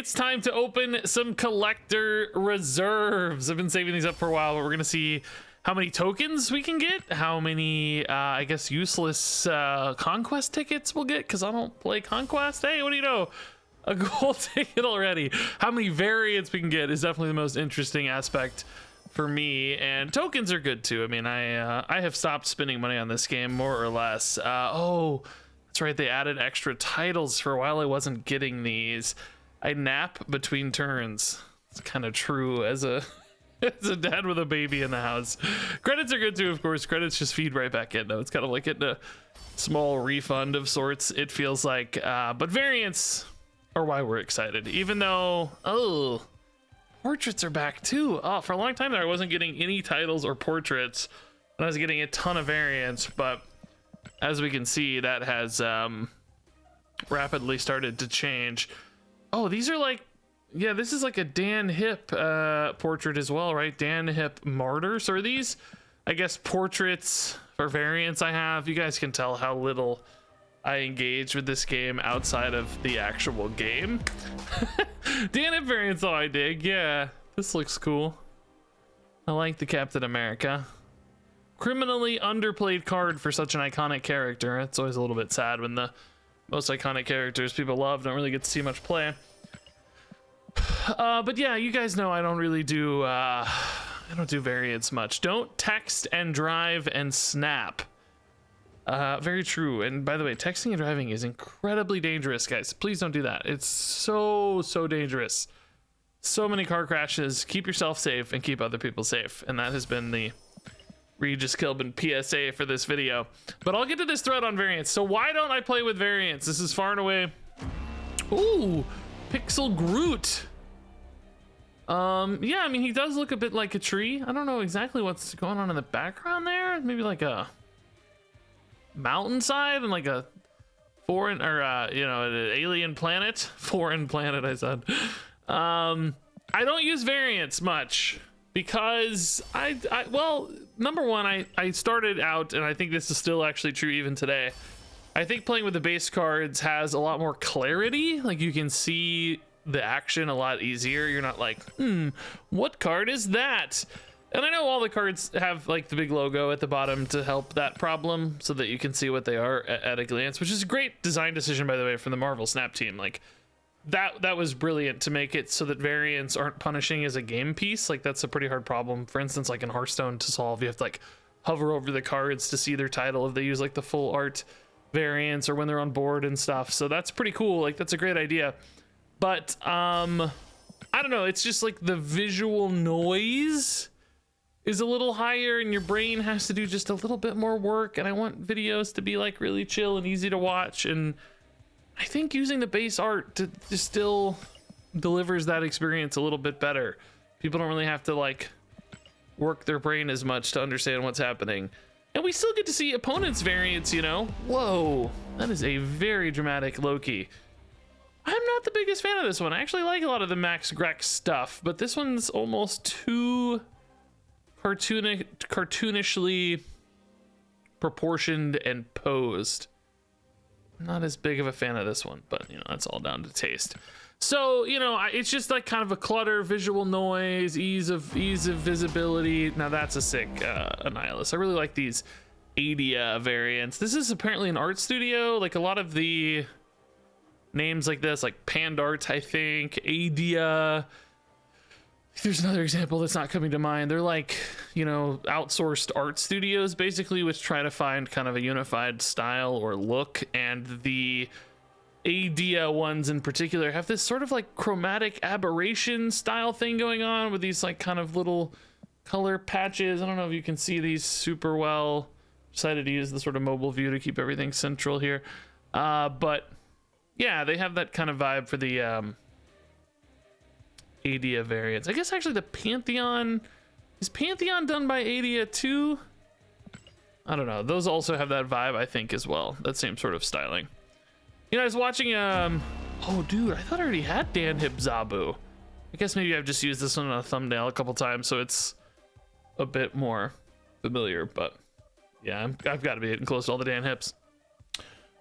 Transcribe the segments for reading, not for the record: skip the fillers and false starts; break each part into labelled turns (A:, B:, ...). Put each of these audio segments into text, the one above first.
A: it's time to open some collector reserves. I've been saving these up for a while, but we're gonna see how many tokens we can get, how many I guess useless conquest tickets we'll get, because I don't play conquest. Hey, what do you know, a gold ticket already. How many variants we can get is definitely the most interesting aspect for me, and tokens are good too. I mean, I have stopped spending money on this game more or less. Oh, that's right, they added extra titles. For a while I wasn't getting these. I nap between turns. It's kind of true as a as a dad with a baby in the house. Credits are good too, of course. Credits just feed right back in. No, it's kind of like getting a small refund of sorts, it feels like. But variants are why we're excited, even though, oh, portraits are back too. Oh, for a long time there I wasn't getting any titles or portraits, and I was getting a ton of variants, but as we can see, that has rapidly started to change. Oh, these are like, yeah, this is like a Dan Hip portrait as well, right? Dan Hip Martyr. So are these, I guess, portraits or variants I have? You guys can tell how little I engage with this game outside of the actual game. Dan Hip variants, though, I dig. Yeah, this looks cool. I like the Captain America. Criminally underplayed card for such an iconic character. It's always a little bit sad when the most iconic characters people love don't really get to see much play. But yeah, you guys know I don't really do I don't do variants much. Don't text and drive and snap. Very true. And by the way, texting and driving is incredibly dangerous, guys. Please don't do that. It's so dangerous. So many car crashes. Keep yourself safe and keep other people safe. And that has been the Regis Kilbin PSA for this video. But I'll get to this thread on variants. So why don't I play with variants? This is far and away. Ooh, Pixel Groot. Yeah, I mean, he does look a bit like a tree. I don't know exactly what's going on in the background there. Maybe like a mountainside and like a foreign, or you know, an alien planet. Foreign planet, I said. I don't use variants much because well, number one, I started out, and I think this is still actually true even today. I think playing with the base cards has a lot more clarity. Like, you can see the action a lot easier. You're not like, what card is that? And I know all the cards have like the big logo at the bottom to help that problem, so that you can see what they are at a glance, which is a great design decision, by the way, from the Marvel Snap team. Like, that was brilliant to make it so that variants aren't punishing as a game piece. Like, that's a pretty hard problem, for instance, like in Hearthstone, to solve. You have to like hover over the cards to see their title if they use like the full art variants, or when they're on board and stuff. So that's pretty cool. Like, that's a great idea. But I don't know, it's just like the visual noise is a little higher, and your brain has to do just a little bit more work, and I want videos to be like really chill and easy to watch. And I think using the base art to still delivers that experience a little bit better. People don't really have to like work their brain as much to understand what's happening. And we still get to see opponents' variants, you know? Whoa, that is a very dramatic Loki. I'm not the biggest fan of this one. I actually like a lot of the Max Grex stuff, but this one's almost too cartoonishly proportioned and posed. I'm not as big of a fan of this one, but you know, that's all down to taste. So, you know, it's just like kind of a clutter, visual noise, ease of visibility. Now that's a sick Annihilus. I really like these Adia variants. This is apparently an art studio. Like, a lot of the names like this, like Pandart, I think, Adia. There's another example that's not coming to mind. They're like, you know, outsourced art studios, basically, which try to find kind of a unified style or look. And the Adia ones in particular have this sort of like chromatic aberration style thing going on with these like kind of little color patches. I don't know if you can see these super well. Decided to use the sort of mobile view to keep everything central here. But yeah, they have that kind of vibe for the Adia variants. I guess actually the Pantheon, is Pantheon done by Adia too? I don't know. Those also have that vibe, I think, as well. That same sort of styling. You know, I was watching, oh dude, I thought I already had Dan Hip Zabu. I guess maybe I've just used this one on a thumbnail a couple times, so it's a bit more familiar, but yeah, I've got to be getting close to all the Dan Hips.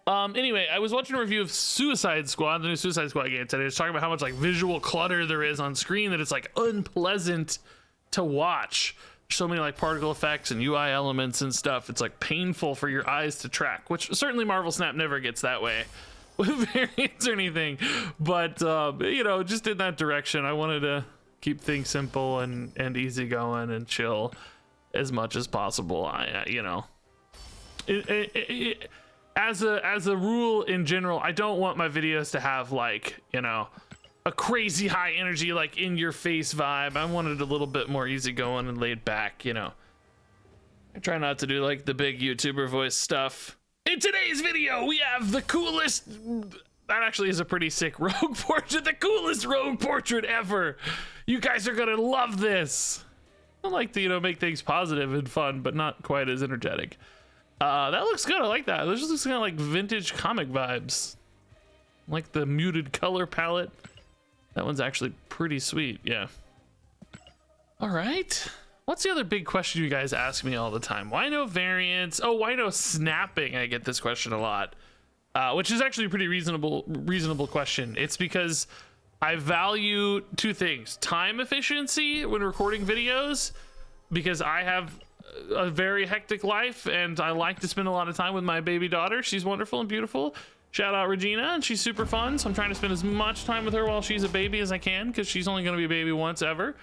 A: Anyway, I was watching a review of Suicide Squad, the new Suicide Squad game today. It's talking about how much like visual clutter there is on screen, that it's like unpleasant to watch. So many like particle effects and UI elements and stuff. It's like painful for your eyes to track, which certainly Marvel Snap never gets that way with variants or anything. But you know, just in that direction, I wanted to keep things simple and easygoing and chill as much as possible. You know, as a rule in general, I don't want my videos to have like, you know, a crazy high energy, like in your face vibe. I wanted a little bit more easygoing and laid back, you know. I try not to do like the big YouTuber voice stuff. In today's video, we have the coolest, that actually is a pretty sick rogue portrait, the coolest rogue portrait ever. You guys are gonna love this. I like to, you know, make things positive and fun, but not quite as energetic. That looks good. I like that. This looks kind of like vintage comic vibes. Like the muted color palette. That one's actually pretty sweet. Yeah. All right. What's the other big question you guys ask me all the time? Why no variants? Oh, why no snapping? I get this question a lot, which is actually a pretty reasonable question. It's because I value two things: time efficiency when recording videos, because I have a very hectic life and I like to spend a lot of time with my baby daughter. She's wonderful and beautiful. Shout out Regina, and she's super fun, so I'm trying to spend as much time with her while she's a baby as I can, because she's only going to be a baby once ever.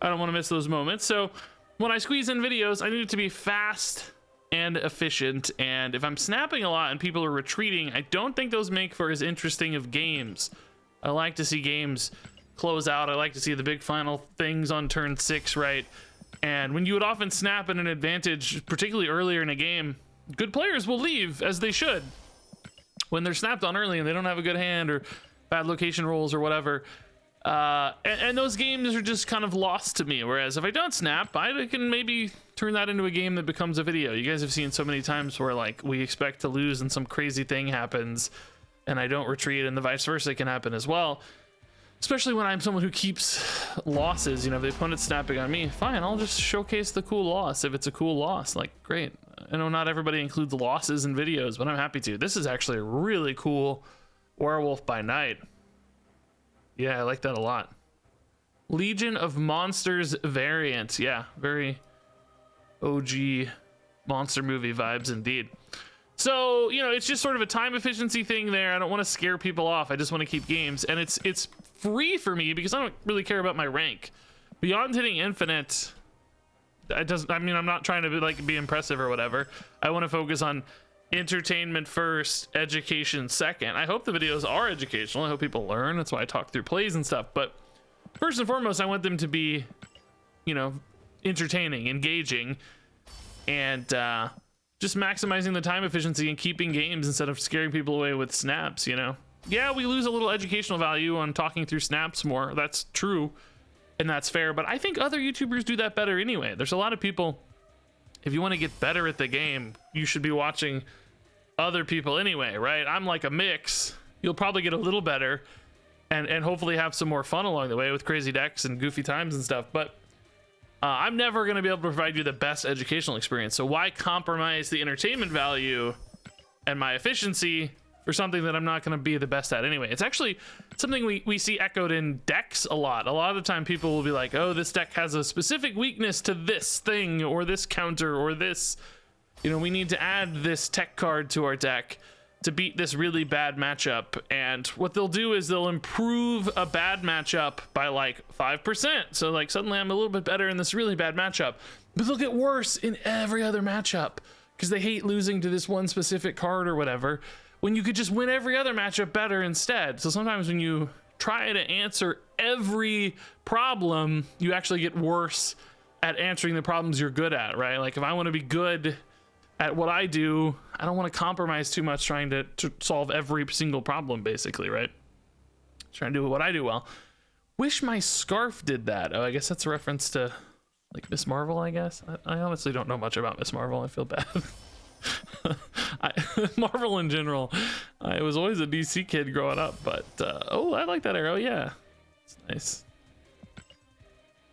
A: I don't want to miss those moments. So when I squeeze in videos, I need it to be fast and efficient, and if I'm snapping a lot and people are retreating, I don't think those make for as interesting of games. I like to see games close out. I like to see the big final things on turn 6, right? And when you would often snap at an advantage, particularly earlier in a game, good players will leave, as they should, when they're snapped on early and they don't have a good hand or bad location rolls or whatever. And those games are just kind of lost to me. Whereas if I don't snap, I can maybe turn that into a game that becomes a video. You guys have seen so many times where like we expect to lose and some crazy thing happens and I don't retreat, and the vice versa can happen as well. Especially when I'm someone who keeps losses. You know, if the opponent's snapping on me, fine, I'll just showcase the cool loss if it's a cool loss. Like, great. I know not everybody includes losses in videos, but I'm happy to. This is actually a really cool Werewolf by Night. Yeah, I like that a lot. Legion of Monsters variant. Yeah, very OG monster movie vibes indeed. So, you know, it's just sort of a time efficiency thing there. I don't want to scare people off. I just want to keep games. And it's free for me because I don't really care about my rank. Beyond hitting infinite, I mean, I'm not trying to be impressive or whatever. I want to focus on entertainment first, education second. I hope the videos are educational. I hope people learn. That's why I talk through plays and stuff. But first and foremost, I want them to be, you know, entertaining, engaging, and just maximizing the time efficiency and keeping games instead of scaring people away with snaps, you know? Yeah, we lose a little educational value on talking through snaps more. That's true, and that's fair, but I think other YouTubers do that better anyway. There's a lot of people, if you want to get better at the game, you should be watching other people anyway, right? I'm like a mix. You'll probably get a little better and hopefully have some more fun along the way with crazy decks and goofy times and stuff, but I'm never going to be able to provide you the best educational experience. So why compromise the entertainment value and my efficiency for something that I'm not going to be the best at anyway? It's actually something we see echoed in decks a lot. A lot of the time people will be like, oh, this deck has a specific weakness to this thing or this counter or this, you know, we need to add this tech card to our deck to beat this really bad matchup. And what they'll do is they'll improve a bad matchup by like 5%. So like suddenly I'm a little bit better in this really bad matchup, but they'll get worse in every other matchup because they hate losing to this one specific card or whatever, when you could just win every other matchup better instead. So sometimes when you try to answer every problem, you actually get worse at answering the problems you're good at, right? Like if I want to be good at what I do, I don't want to compromise too much trying to solve every single problem, basically, right? Trying to do what I do well. Wish my scarf did that. Oh, I guess that's a reference to like Miss Marvel, I guess. I honestly don't know much about Miss Marvel. I feel bad. Marvel in general. I was always a DC kid growing up, but oh, I like that arrow. Yeah, it's nice.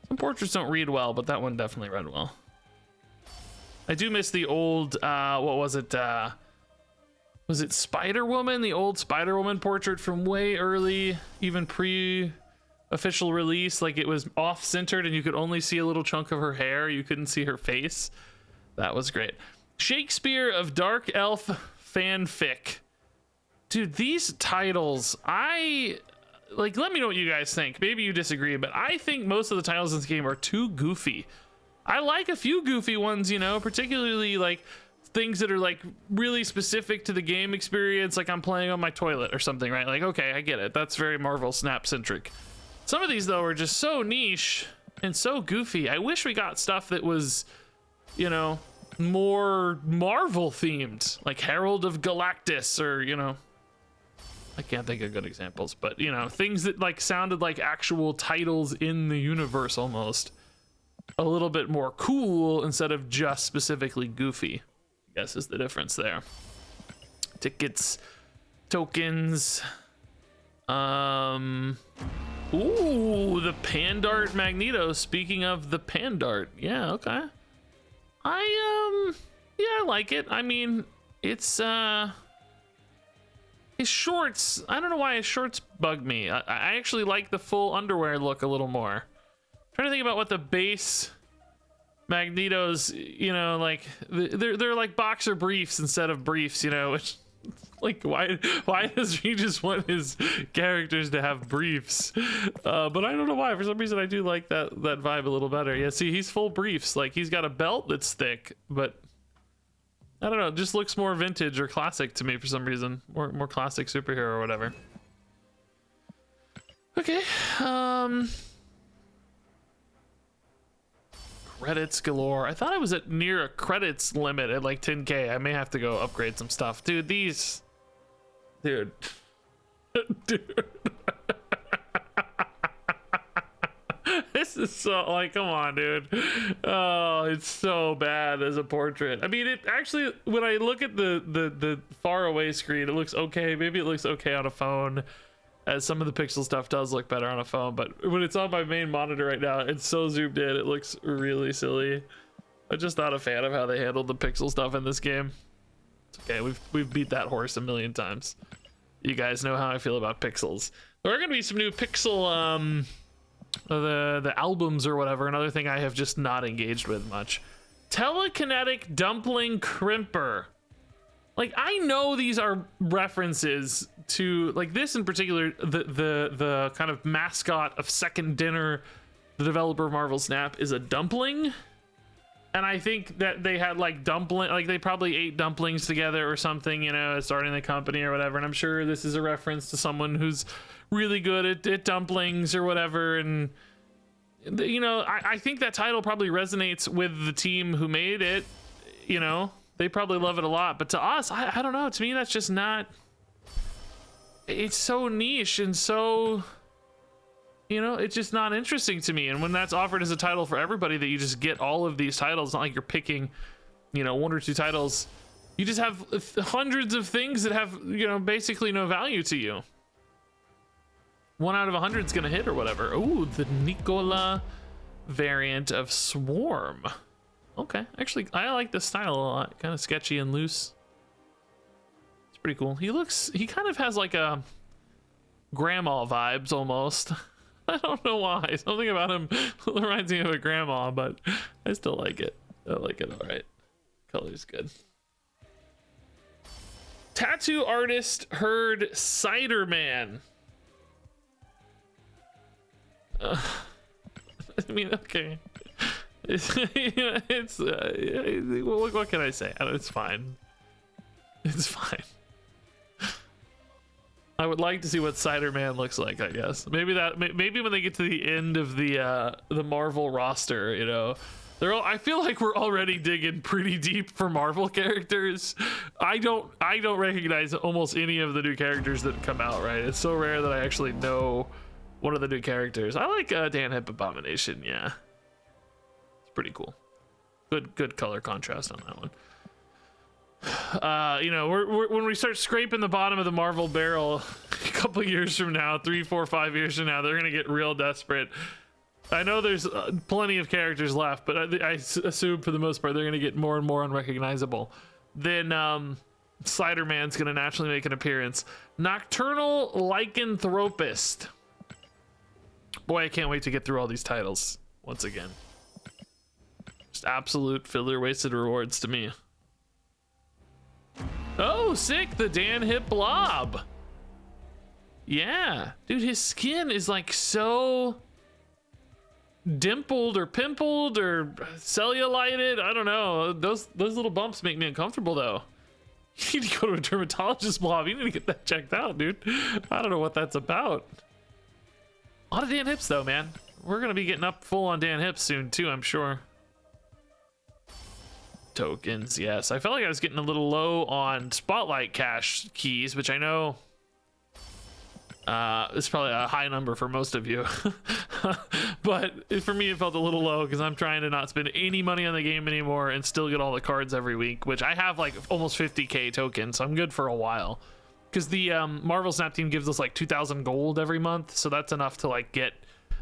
A: Some portraits don't read well, but that one definitely read well. I do miss the old, what was it was it Spider-Woman, the old Spider-Woman portrait from way early, even pre-official release? Like it was off-centered and you could only see a little chunk of her hair. You couldn't see her face. That was great. Shakespeare of Dark Elf fanfic. Dude, these titles, like, let me know what you guys think. Maybe you disagree, but I think most of the titles in this game are too goofy. I like a few goofy ones, you know, particularly like things that are like really specific to the game experience, like I'm playing on my toilet or something, right? Like, okay, I get it. That's very Marvel Snap centric. Some of these though are just so niche and so goofy. I wish we got stuff that was, you know, more Marvel themed, like Herald of Galactus, or, you know, I can't think of good examples, but, you know, things that like sounded like actual titles in the universe almost. A little bit more cool instead of just specifically goofy, I guess is the difference there. Tickets, tokens. Ooh, the Pandart Magneto. Speaking of the Pandart, yeah, okay. Yeah, I like it. I mean, it's his shorts. I don't know why his shorts bug me. I actually like the full underwear look a little more. Trying to think about what the base Magnetos, you know, like they're like boxer briefs instead of briefs, you know, which like why does he just want his characters to have briefs? But I don't know why. For some reason I do like that vibe a little better. Yeah, see, he's full briefs. Like he's got a belt that's thick, but I don't know, it just looks more vintage or classic to me for some reason. More classic superhero or whatever. Okay. Credits galore. I thought I was at near a credits limit at like 10k. I may have to go upgrade some stuff. Dude, these... Dude. Dude. This is so... Like, come on, dude. Oh, it's so bad as a portrait. I mean, it actually... When I look at the far away screen, it looks okay. Maybe it looks okay on a phone. As some of the pixel stuff does look better on a phone, but when it's on my main monitor right now, it's so zoomed in, it looks really silly. I'm just not a fan of how they handled the pixel stuff in this game. It's okay, we've beat that horse a million times. You guys know how I feel about pixels. There are gonna be some new pixel, the albums or whatever, another thing I have just not engaged with much. Telekinetic dumpling crimper. Like, I know these are references to, like, this in particular, the kind of mascot of Second Dinner, the developer of Marvel Snap, is a dumpling. And I think that they had, like, they probably ate dumplings together or something, you know, starting the company or whatever. And I'm sure this is a reference to someone who's really good at dumplings or whatever. And, you know, I think that title probably resonates with the team who made it, you know. They probably love it a lot, but to us, I don't know. To me, that's just not... It's so niche and so... You know, it's just not interesting to me. And when that's offered as a title for everybody, that you just get all of these titles, not like you're picking, you know, one or two titles. You just have hundreds of things that have, you know, basically no value to you. 1 out of 100 is going to hit or whatever. Ooh, the Nicola variant of Swarm. Okay, actually, I like this style a lot. Kind of sketchy and loose. It's pretty cool. He kind of has like a grandma vibes almost. I don't know why. Something about him reminds me of a grandma, but I still like it. I like it all right. Color's good. Tattoo artist heard Cider Man. I mean, okay. It's what can I say? It's fine. It's fine. I would like to see what Cider Man looks like, I guess. Maybe when they get to the end of the Marvel roster, you know, I feel like we're already digging pretty deep for Marvel characters. I don't recognize almost any of the new characters that come out, right? It's so rare that I actually know one of the new characters. I like Dan Hip Abomination, yeah. Pretty cool. Good color contrast on that one. You know, when we start scraping the bottom of the Marvel barrel a couple years from now, 3, 4, 5 years from now, they're gonna get real desperate. I know there's plenty of characters left, but I assume for the most part they're gonna get more and more unrecognizable. Then Cider Man's gonna naturally make an appearance. Nocturnal Lycanthropist. Boy, I can't wait to get through all these titles once again. Just absolute filler wasted rewards to me. Oh, sick, the Dan Hip Blob. Yeah, dude, his skin is like so dimpled or pimpled or cellulited. I don't know. Those little bumps make me uncomfortable though. You need to go to a dermatologist, Blob. You need to get that checked out, dude. I don't know what that's about. A lot of Dan Hips though, man. We're gonna be getting up full on Dan Hips soon too, I'm sure. Tokens, yes. I felt like I was getting a little low on Spotlight Cash keys, which I know it's probably a high number for most of you. But for me, it felt a little low because I'm trying to not spend any money on the game anymore and still get all the cards every week, which I have like almost 50k tokens, so I'm good for a while. Because the Marvel Snap team gives us like 2,000 gold every month, so that's enough to like get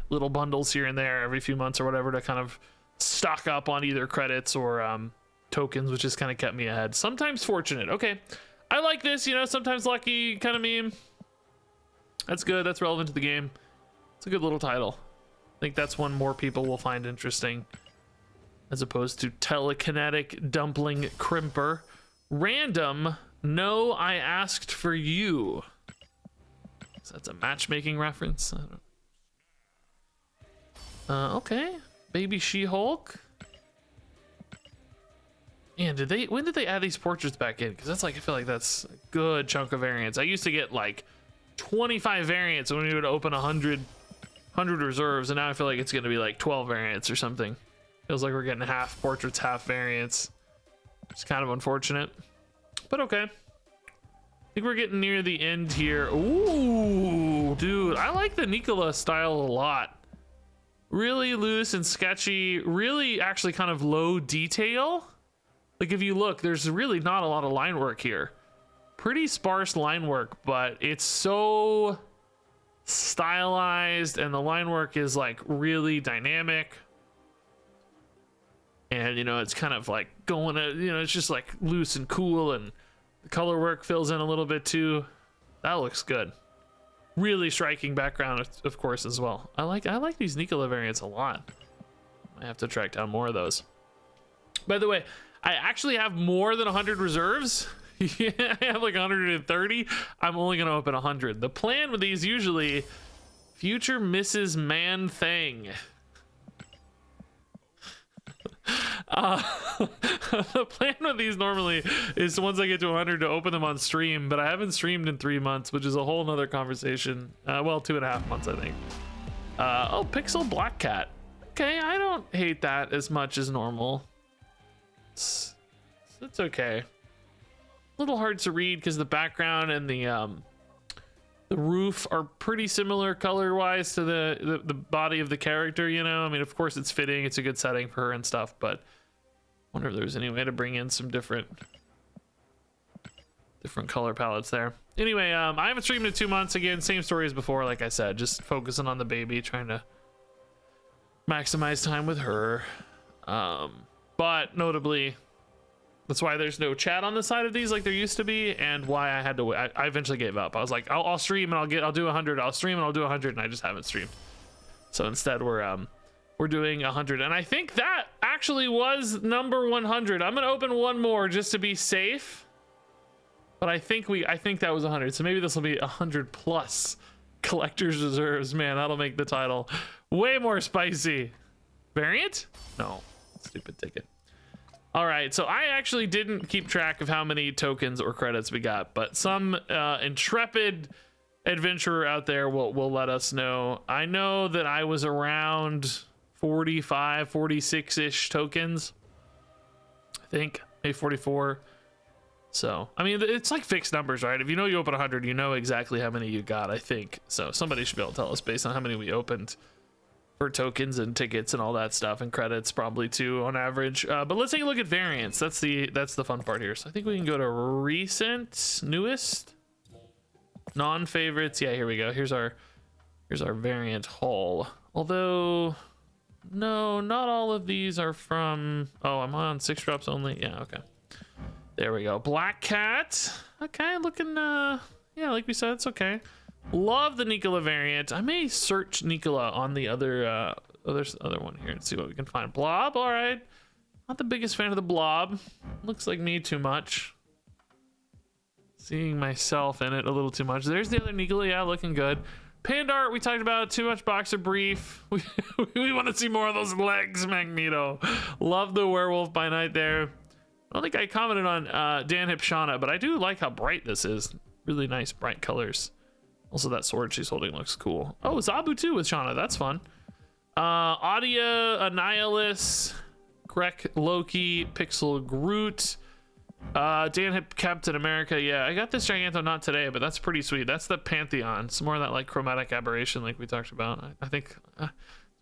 A: little bundles here and there every few months or whatever to kind of stock up on either credits or tokens, which has kind of kept me ahead. Sometimes fortunate. Okay, I like this, you know, sometimes lucky kind of meme. That's good. That's relevant to the game. It's a good little title. I think that's one more people will find interesting as opposed to Telekinetic Dumpling Crimper. Random. No, I asked for you. So that's a matchmaking reference. I don't... okay. Baby She-Hulk. Man, when did they add these portraits back in? Because that's like, I feel like that's a good chunk of variants. I used to get like 25 variants when we would open 100 reserves, and now I feel like it's going to be like 12 variants or something. Feels like we're getting half portraits, half variants. It's kind of unfortunate, but okay. I think we're getting near the end here. Ooh, dude, I like the Nicola style a lot. Really loose and sketchy, really actually kind of low detail. Like if you look, there's really not a lot of line work here. Pretty sparse line work, but it's so stylized and the line work is like really dynamic. And you know, it's kind of like going to, you know, it's just like loose and cool, and the color work fills in a little bit too. That looks good. Really striking background, of course, as well. I like these Nicola variants a lot. I have to track down more of those. By the way, I actually have more than 100 reserves. Yeah, I have like 130. I'm only gonna open 100. The plan with these usually, future Mrs. Man Thing. The plan with these normally is once I get to 100 to open them on stream, but I haven't streamed in 3 months, which is a whole nother conversation. Well, 2.5 months, I think. Oh, Pixel Black Cat. Okay, I don't hate that as much as normal. It's okay. A little hard to read because the background and the roof are pretty similar color wise to the body of the character, you know. I mean, of course it's fitting, it's a good setting for her and stuff, but I wonder if there's any way to bring in some different color palettes there. Anyway, I haven't streamed in 2 months. Again, same story as before, like I said, just focusing on the baby, trying to maximize time with her. But notably, that's why there's no chat on the side of these like there used to be, and why I had to wait. I eventually gave up. I was like, I'll stream and I'll do 100. I'll stream and I'll do 100, and I just haven't streamed. So instead, we're doing 100, and I think that actually was number 100. I'm gonna open one more just to be safe, but I think that was 100. So maybe this will be 100 plus collector's reserves. Man, that'll make the title way more spicy. Variant? No, stupid ticket. All right, so I actually didn't keep track of how many tokens or credits we got, but some intrepid adventurer out there will let us know. I know that I was around 45, 46-ish tokens. I think, maybe 44. So, I mean, it's like fixed numbers, right? If you know you open 100, you know exactly how many you got, I think. So somebody should be able to tell us based on how many we opened. For tokens and tickets and all that stuff, and credits probably too on average. But let's take a look at variants. That's the fun part here. So I think we can go to recent, newest, non-favorites. Yeah, here we go. Here's our variant haul. Although, no, not all of these are from. Oh, I'm on 6 drops only. Yeah, okay. There we go. Black Cat. Okay, looking, yeah, like we said, it's okay. Love the Nicola variant. I may search Nicola on the other one here and see what we can find. Blob, all right. Not the biggest fan of the Blob. Looks like me too much. Seeing myself in it a little too much. There's the other Nicola, yeah, looking good. Pandart, we talked about. Too much boxer brief. We want to see more of those legs, Magneto. Love the werewolf by night there. I don't think I commented on Dan Hipshana, but I do like how bright this is. Really nice bright colors. Also, that sword she's holding looks cool. Oh, Zabu too with Shauna. That's fun. Audia, Annihilus, Grek, Loki, Pixel, Groot. Dan Hip, Captain America. Yeah, I got this Giganto not today, but that's pretty sweet. That's the Pantheon. It's more of that like chromatic aberration like we talked about. I think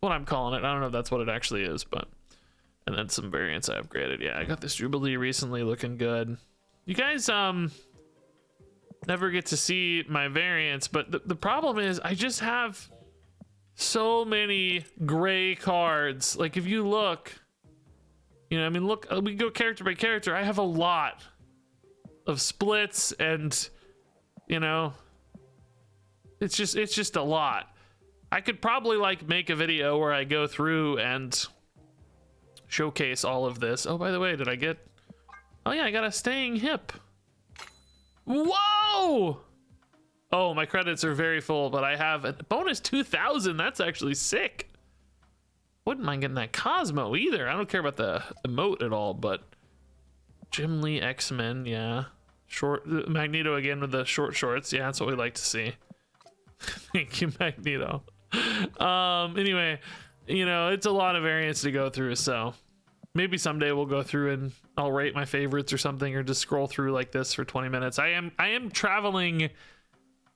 A: what I'm calling it. I don't know if that's what it actually is, but. And then some variants I upgraded. Yeah, I got this Jubilee recently, looking good. You guys never get to see my variants, but the problem is I just have so many gray cards. Like if you look, you know, I mean, look, we go character by character. I have a lot of splits, and you know, it's just a lot. I could probably like make a video where I go through and showcase all of this. Oh, by the way, did I get, oh yeah, I got a staying hip. Whoa! Oh, my credits are very full, but I have a bonus 2,000. That's actually sick. Wouldn't mind getting that Cosmo either. I don't care about the emote at all, but Jim Lee, X-Men, yeah. Short Magneto again with the short shorts. Yeah, that's what we like to see. Thank you, Magneto. Anyway, you know, it's a lot of variants to go through, so maybe someday we'll go through and I'll rate my favorites or something, or just scroll through like this for 20 minutes. I am traveling in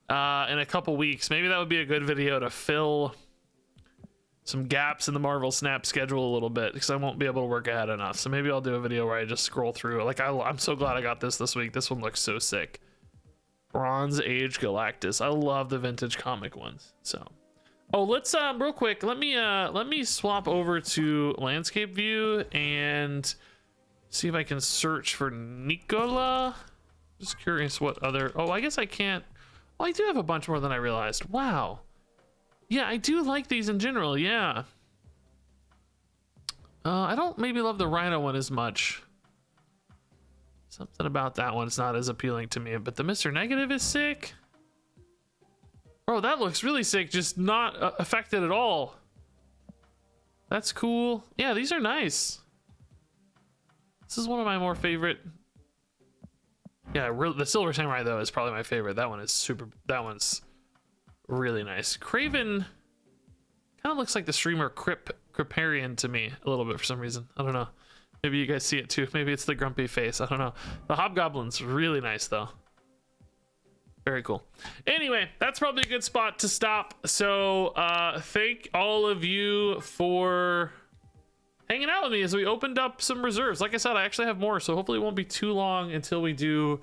A: a couple weeks. Maybe that would be a good video to fill some gaps in the Marvel Snap schedule a little bit, because I won't be able to work ahead enough. So maybe I'll do a video where I just scroll through. Like I'm so glad I got this week. This one looks so sick. Bronze Age Galactus. I love the vintage comic ones. So, oh, let's real quick. Let me swap over to landscape view and see if I can search for Nicola. Just curious what other. Oh, I guess I can't. Oh, I do have a bunch more than I realized. Wow. Yeah, I do like these in general. Yeah. I don't maybe love the Rhino one as much. Something about that one's not as appealing to me, but the Mr. Negative is sick. Bro, that looks really sick, just not affected at all. That's cool. Yeah, these are nice. This is one of my more favorite. Yeah, the Silver Samurai though is probably my favorite. That one is super. That one's really nice. Craven kind of looks like the streamer Criparian to me a little bit for some reason. I don't know. Maybe you guys see it too. Maybe it's the grumpy face. I don't know. The Hobgoblin's really nice though. Very cool. Anyway, that's probably a good spot to stop. So thank all of you for hanging out with me as we opened up some reserves. Like I said, I actually have more, so hopefully it won't be too long until we do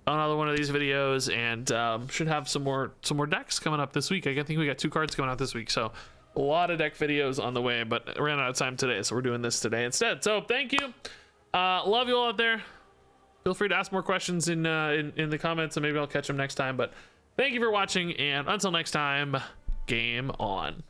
A: another one of these videos, and should have some more decks coming up this week. I think we got 2 cards coming out this week, so a lot of deck videos on the way, but I ran out of time today, so we're doing this today instead. So thank you. Love you all out there. Feel free to ask more questions in the comments, and maybe I'll catch them next time. But thank you for watching, and until next time, game on.